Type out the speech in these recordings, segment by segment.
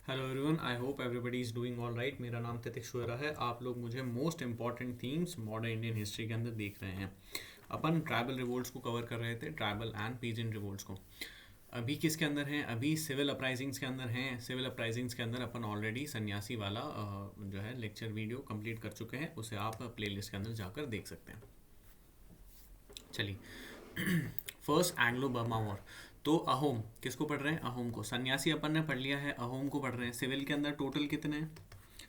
Hello everyone, I hope everybody is doing all right. मेरा नाम तितिक शुरा है। आप लोग मुझे most important themes modern Indian history के अंदर देख रहे हैं। अपन ट्राइबल रिवोल्ट्स को कवर कर रहे थे, ट्राइबल एंड पीजेंट रिवोल्ट्स को। अभी किसके अंदर हैं? अभी सिविल अपराइजिंग्स के अंदर हैं। सिविल अपराइजिंग्स के अंदर अपन ऑलरेडी सन्यासी वाला जो है लेक्चर वीडियो कंप्लीट कर चुके हैं। उसे आप प्लेलिस्ट के अंदर जाकर देख सकते हैं। चलिए, फर्स्ट एंग्लो बर्मा वॉर। तो अहोम किसको पढ़ रहे हैं? अहोम को। सन्यासी अपन ने पढ़ लिया है, अहोम को पढ़ रहे हैं। सिविल के अंदर टोटल कितने हैं?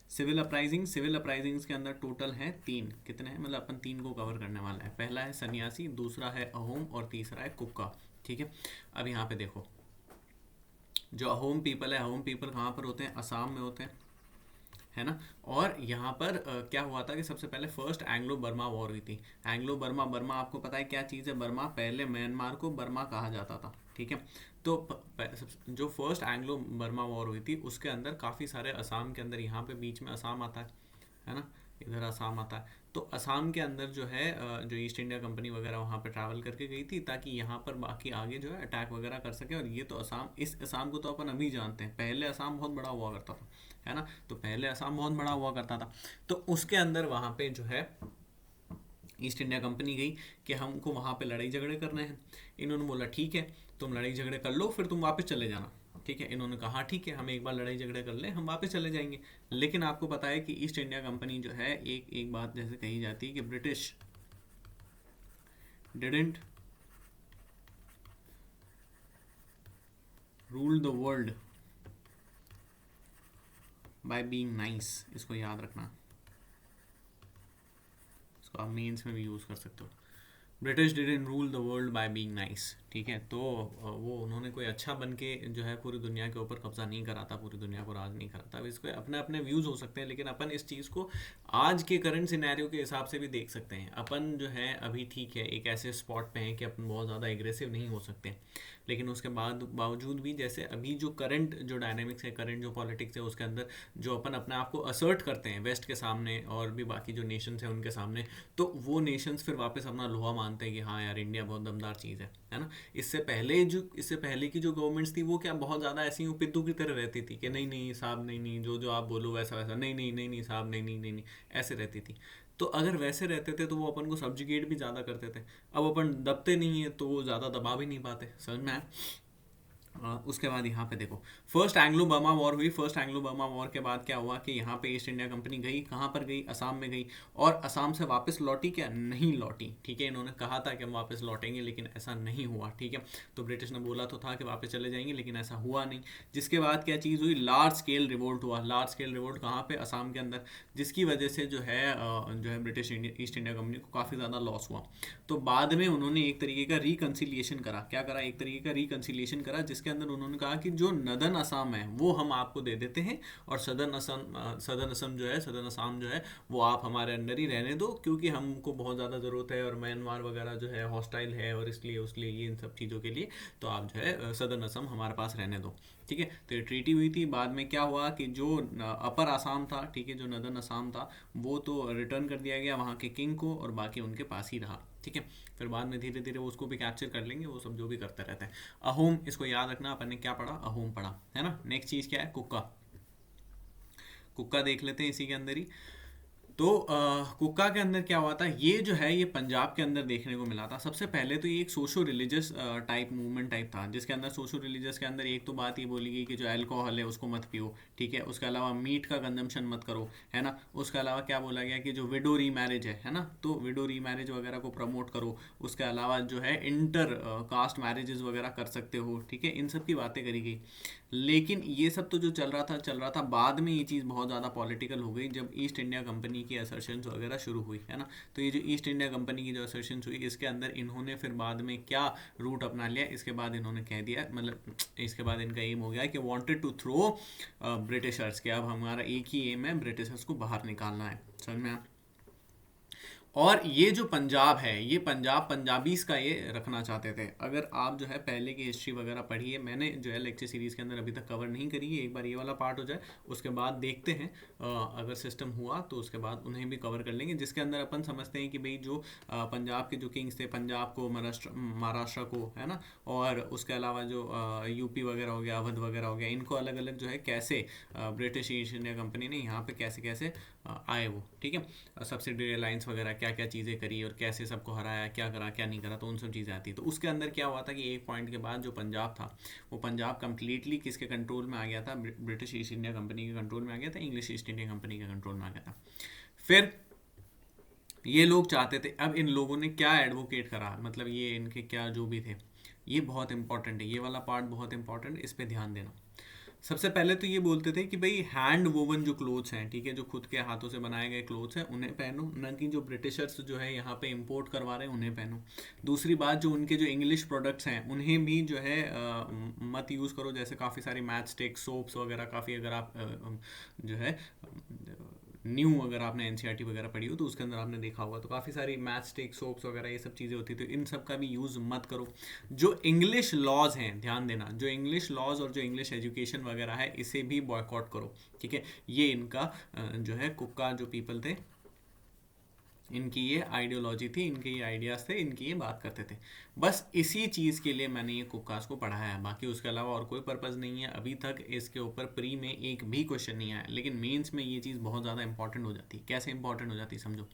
सिविल अपराइजिंग्स के अंदर टोटल है 3। कितने हैं? मतलब अपन 3 को कवर करने वाला है। पहला है सन्यासी, दूसरा है अहोम और तीसरा है कुक्का। ठीक है। अब यहाँ पे देखो, जो अहोम पीपल है, अहोम पीपल कहाँ पर होते हैं? असम में होते हैं, है ना। और यहाँ पर क्या हुआ था कि सबसे पहले फर्स्ट एंग्लो बर्मा वॉर हुई थी। एंग्लो बर्मा, बर्मा आपको पता है क्या चीज़ है? बर्मा, पहले म्यांमार को बर्मा कहा जाता था। ठीक है। तो जो फर्स्ट एंग्लो बर्मा वॉर हुई थी उसके अंदर काफ़ी सारे, असम के अंदर, यहाँ पे बीच में असम आता है ना, इधर असम आता है। तो असम के अंदर जो है जो ईस्ट इंडिया कंपनी वगैरह वहाँ पे ट्रैवल करके गई थी ताकि यहाँ पर बाकी आगे जो है अटैक वगैरह कर सके। और ये तो असम, इस असम को तो अपन अभी जानते हैं, पहले असम बहुत बड़ा हुआ करता था, है ना। तो पहले असम बहुत बड़ा हुआ करता था। तो उसके अंदर वहाँ पे जो है ईस्ट इंडिया कंपनी गई कि हमको वहाँ पे लड़ाई झगड़े करने हैं। इन्होंने बोला ठीक है, तुम लड़ाई झगड़े कर लो, फिर तुम वापस चले जाना। ठीक है। इन्होंने कहा ठीक है, हम एक बार लड़ाई झगड़े कर लें, हम वापस चले जाएंगे। लेकिन आपको पता है कि ईस्ट इंडिया कंपनी जो है, एक एक बात जैसे कही जाती है कि British didn't rule the world by being nice. इसको याद रखना, इसको आप मेंस में भी यूज़ कर सकते हो। British didn't rule the world by being nice. ठीक है। तो वो उन्होंने कोई अच्छा बन के जो है पूरी दुनिया के ऊपर कब्जा नहीं करा था, पूरी दुनिया को राज नहीं करा था। अब इसको अपने अपने व्यूज़ हो सकते हैं, लेकिन अपन इस चीज़ को आज के करंट सिनेरियो के हिसाब से भी देख सकते हैं। अपन जो है अभी ठीक है, एक ऐसे स्पॉट पे हैं कि अपन बहुत ज़्यादा एग्रेसिव नहीं हो सकते, लेकिन उसके बाद बावजूद भी जैसे अभी जो करंट जो डायनेमिक्स है, करंट जो पॉलिटिक्स है, उसके अंदर जो अपन अपने आप को असर्ट करते हैं वेस्ट के सामने और भी बाकी जो नेशंस हैं उनके सामने, तो वो नेशंस फिर वापस अपना लोहा मानते हैं कि हाँ यार, इंडिया बहुत दमदार चीज़ है ना। इससे पहले की जो गवर्नमेंट्स थी वो क्या बहुत ज़्यादा ऐसी पिद्दू की तरह रहती थी कि नहीं नहीं साहब, नहीं नहीं, जो जो आप बोलो वैसा वैसा, नहीं नहीं नहीं नहीं साहब, नहीं नहीं नहीं नहीं, ऐसे रहती थी। तो अगर वैसे रहते थे तो वो अपन को सब्जिगेट भी ज़्यादा करते थे। अब अपन दबते नहीं है तो वो ज़्यादा दबा भी नहीं पाते। समझ में आया? उसके बाद यहाँ पे देखो, फर्स्ट एंग्लो बर्मा वॉर हुई। फर्स्ट एंग्लो बर्मा वॉर के बाद क्या हुआ कि यहाँ पे ईस्ट इंडिया कंपनी गई, कहाँ पर गई? असम में गई। और असम से वापस लौटी क्या? नहीं लौटी। ठीक है। इन्होंने कहा था कि हम वापस लौटेंगे, लेकिन ऐसा नहीं हुआ। ठीक है। तो ब्रिटिश ने बोला तो था कि वापस चले जाएंगे, लेकिन ऐसा हुआ नहीं। जिसके बाद क्या चीज़ हुई? लार्ज स्केल रिवोल्ट हुआ। लार्ज स्केल रिवोल्ट कहाँ पे? असम के अंदर। जिसकी वजह से जो है ब्रिटिश ईस्ट इंडिया कंपनी को काफ़ी ज़्यादा लॉस हुआ। तो बाद में उन्होंने एक तरीके का रिकन्सिलिएशन करा। क्या करा? एक तरीके का रिकन्सिलिएशन करा, जिसके अंदर उन्होंने कहा कि जो नदन असम है वो हम आपको दे देते हैं, और सदर्न असम जो है वो आप हमारे अंदर ही रहने दो, क्योंकि हमको बहुत ज़्यादा ज़रूरत है और म्यांमार वगैरह जो है हॉस्टाइल है, और इसलिए उसके लिए, ये इन सब चीज़ों के लिए, तो आप जो है सदर्न असम हमारे पास रहने दो। ठीक है। तो ये ट्रीटी हुई थी। बाद में क्या हुआ कि जो अपर आसाम था, ठीक है, जो नदन असम था, वो तो रिटर्न कर दिया गया वहाँ के किंग को, और बाकी उनके पास ही रहा। ठीक है। फिर बाद में धीरे धीरे वो उसको भी कैप्चर कर लेंगे, वो सब जो भी करते रहते हैं। अहोम, इसको याद रखना, अपन ने क्या पढ़ा? अहोम पढ़ा, है ना। नेक्स्ट चीज़ क्या है? कुक्का। कुक्का देख लेते हैं इसी के अंदर ही। तो कुक्का के अंदर क्या हुआ था? ये जो है ये पंजाब के अंदर देखने को मिला था। सबसे पहले तो ये एक socio religious type movement type था, जिसके अंदर सोशो रिलीजियस के अंदर एक तो बात ये बोली गई कि जो अल्कोहल है उसको मत पियो। ठीक है। उसके अलावा मीट का कंजम्पशन मत करो, है ना। उसके अलावा क्या बोला गया कि जो विडो री मैरिज है ना, तो विडो री मैरिज वगैरह को प्रमोट करो। उसके अलावा जो है इंटर कास्ट मैरिजेस वगैरह कर सकते हो। ठीक है। इन सब की बातें करी गई। लेकिन ये सब तो जो चल रहा था, बाद में ये चीज़ बहुत ज़्यादा पॉलिटिकल हो गई जब ईस्ट इंडिया कंपनी की असर्शंस वगैरह शुरू हुई, है ना। तो ये जो ईस्ट इंडिया कंपनी की जो असर्शंस हुई, इसके अंदर इन्होंने फिर बाद में क्या रूट अपना लिया? इसके बाद इन्होंने कह दिया, मतलब इसके बाद इनका एम हो गया कि वांटेड टू थ्रो ब्रिटिशर्स के। अब हमारा एक ही एम है, ब्रिटिशर्स को बाहर निकालना है। समझ में आया? और ये जो पंजाब है, ये पंजाब पंजाबीज का ये रखना चाहते थे। अगर आप जो है पहले की हिस्ट्री वगैरह पढ़िए, मैंने जो है लेक्चर सीरीज़ के अंदर अभी तक कवर नहीं करी है, एक बार ये वाला पार्ट हो जाए उसके बाद देखते हैं, अगर सिस्टम हुआ तो उसके बाद उन्हें भी कवर कर लेंगे, जिसके अंदर अपन समझते हैं कि भाई जो पंजाब के जो किंग्स थे, पंजाब को, महाराष्ट्र को, है ना, और उसके अलावा जो यूपी वगैरह हो गया, अवध वगैरह हो गया, इनको अलग अलग जो है कैसे ब्रिटिश ईस्ट इंडिया कंपनी ने यहाँ पे कैसे कैसे आए वो, ठीक है, सब्सिडरी अलायंस वगैरह क्या क्या चीज़ें करी और कैसे सबको हराया, क्या करा क्या नहीं करा, तो उन सब चीज़ें आती है। तो उसके अंदर क्या हुआ था कि एक पॉइंट के बाद जो पंजाब था, वो पंजाब कंप्लीटली किसके कंट्रोल में आ गया था, ब्रिटिश ईस्ट इंडिया कंपनी के कंट्रोल में आ गया था, इंग्लिश ईस्ट इंडिया कंपनी के कंट्रोल में आ गया था। फिर ये लोग चाहते थे, अब इन लोगों ने क्या एडवोकेट करा, मतलब ये इनके क्या जो भी थे, ये बहुत इंपॉर्टेंट है, ये वाला पार्ट बहुत इंपॉर्टेंट है, इस पर ध्यान देना। सबसे पहले तो ये बोलते थे कि भाई हैंड वोवन जो क्लोथ्स हैं, ठीक है, जो खुद के हाथों से बनाए गए क्लोथ्स हैं उन्हें पहनो, न कि जो ब्रिटिशर्स जो है यहाँ पे इंपोर्ट करवा रहे हैं उन्हें पहनो। दूसरी बात, जो उनके जो इंग्लिश प्रोडक्ट्स हैं उन्हें भी जो है मत यूज़ करो, जैसे काफ़ी सारी मैच स्टिक सोप्स वगैरह, काफ़ी अगर आप जो है न्यू, अगर आपने एनसीईआरटी वगैरह पढ़ी हो तो उसके अंदर आपने देखा होगा, तो काफ़ी सारी मैच स्टिक सोप्स वगैरह ये सब चीज़ें होती, तो इन सब का भी यूज़ मत करो। जो इंग्लिश लॉज हैं, ध्यान देना, जो इंग्लिश लॉज और जो इंग्लिश एजुकेशन वगैरह है इसे भी बॉयकॉट करो, ठीक है। ये इनका जो है कुक्का जो पीपल थे, इनकी ये आइडियोलॉजी थी, इनके ये आइडियाज़ थे, इनकी ये बात करते थे। बस इसी चीज़ के लिए मैंने ये कुक्कास को पढ़ाया है, बाकी उसके अलावा और कोई पर्पज़ नहीं है। अभी तक इसके ऊपर प्री में एक भी क्वेश्चन नहीं आया, लेकिन मेंस में ये चीज़ बहुत ज़्यादा इंपॉर्टेंट हो जाती है। कैसे इंपॉर्टेंट हो जाती है समझो,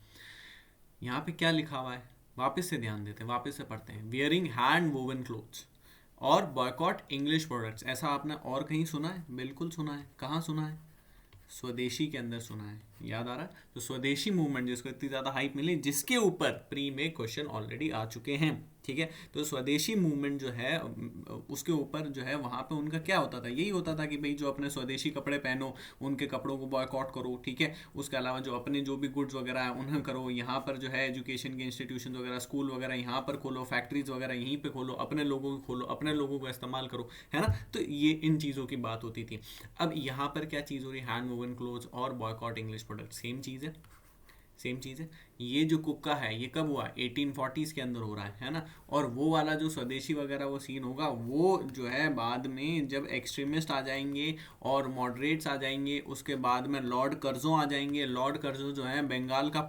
यहाँ पे क्या लिखा हुआ है, वापस से ध्यान देते हैं, वापस से पढ़ते हैं। वियरिंग हैंड वोवन क्लोथ्स और बॉयकॉट इंग्लिश प्रोडक्ट्स, ऐसा आपने और कहीं सुना है? बिल्कुल सुना है। कहाँ सुना है? स्वदेशी के अंदर सुना है, याद आ रहा है? तो स्वदेशी मूवमेंट जिसको इतनी ज़्यादा हाइप मिली, जिसके ऊपर प्री में क्वेश्चन ऑलरेडी आ चुके हैं, ठीक है। तो स्वदेशी मूवमेंट जो है उसके ऊपर जो है वहाँ पे उनका क्या होता था, यही होता था कि भाई जो अपने स्वदेशी कपड़े पहनो, उनके कपड़ों को बॉयकॉट करो, ठीक है। उसके अलावा जो अपने जो भी गुड्स वगैरह है उन्हें करो, यहाँ पर जो है एजुकेशन के इंस्टीट्यूशन वगैरह, स्कूल वगैरह यहाँ पर खोलो, फैक्ट्रीज वगैरह यहीं पर खोलो, अपने लोगों को खोलो, अपने लोगों को इस्तेमाल करो, है ना। तो ये इन चीज़ों की बात होती थी। अब यहाँ पर क्या चीज़ हो रही है, हैंड वोवन क्लोथ्स और बॉयकॉट इंग्लिश प्रोडक्ट, सेम चीज़ है, सेम चीज़ है। ये जो कुक्का है ये कब हुआ, 1840s के अंदर हो रहा है ना। और वो वाला जो स्वदेशी वगैरह वो सीन होगा, वो जो है बाद में जब एक्सट्रीमिस्ट आ जाएंगे और मॉडरेट्स आ जाएंगे, उसके बाद में लॉर्ड कर्जो आ जाएंगे। लॉर्ड कर्जो जो है बंगाल का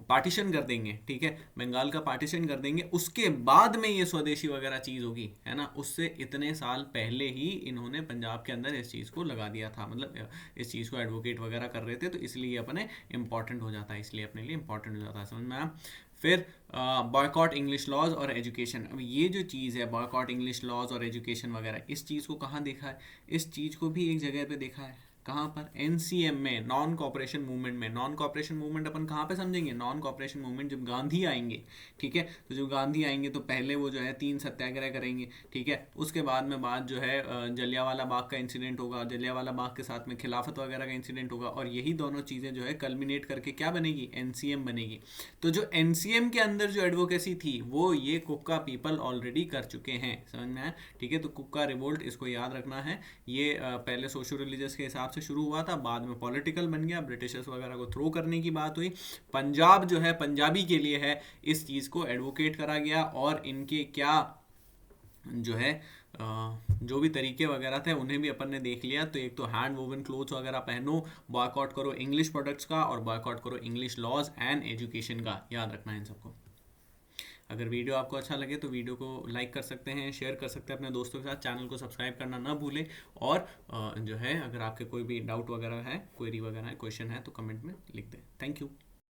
पार्टीशन कर देंगे, ठीक है, बंगाल का पार्टीशन कर देंगे, उसके बाद में ये स्वदेशी वगैरह चीज़ होगी, है ना। उससे इतने साल पहले ही इन्होंने पंजाब के अंदर इस चीज़ को लगा दिया था, मतलब इस चीज़ को एडवोकेट वगैरह कर रहे थे, तो इसलिए अपने इंपॉर्टेंट हो जाता है, इसलिए अपने लिए इंपॉर्टेंट हो जाता है, समझ में आया। फिर बॉयकॉट इंग्लिश लॉज और एजुकेशन। अब ये जो चीज़ है बॉयकॉट इंग्लिश लॉज और एजुकेशन वगैरह, इस चीज़ को कहाँ देखा है? इस चीज़ को भी एक जगह पे देखा है, कहाँ पर? एनसीएम में, नॉन कॉपरेशन मूवमेंट में। नॉन कॉपरेशन मूवमेंट अपन कहाँ पे समझेंगे? नॉन कॉपरेशन मूवमेंट जब गांधी आएंगे, ठीक है। तो जब गांधी आएंगे तो पहले वो जो है 3 सत्याग्रह करेंगे, ठीक है। उसके बाद में बात जो है जलियांवाला बाग का इंसिडेंट होगा, जलियांवाला बाग के साथ में खिलाफत वगैरह का इंसिडेंट होगा, और यही दोनों चीज़ें जो है कल्मिनेट करके क्या बनेगी? एनसीएम बनेगी। तो जो एनसीएम के अंदर जो एडवोकेसी थी वो ये कुक्का पीपल ऑलरेडी कर चुके हैं, समझ में आया, ठीक है। तो कुक्का रिवोल्ट, इसको याद रखना है। ये पहले सोशो रिलीजियस के हिसाब से शुरू हुआ था, बाद में पॉलिटिकल बन गया, ब्रिटिशर्स वगैरह को थ्रो करने की बात हुई। पंजाब जो है पंजाबी के लिए है, इस चीज़ को एडवोकेट करा गया, और इनके क्या जो है जो भी तरीके वगैरह थे उन्हें भी अपन ने देख लिया। तो एक तो हैंड वोवन क्लोथ्स वगैरह पहनो, बॉयकॉट करो इंग्लिश प्रोडक्ट्स का, और बॉयकॉट करो इंग्लिश लॉज एंड एजुकेशन का, याद रखना है इन सबको। अगर वीडियो आपको अच्छा लगे तो वीडियो को लाइक कर सकते हैं, शेयर कर सकते हैं अपने दोस्तों के साथ, चैनल को सब्सक्राइब करना ना भूलें, और जो है अगर आपके कोई भी डाउट वगैरह है, क्वेरी वगैरह है, क्वेश्चन है, तो कमेंट में लिख दें। Thank you.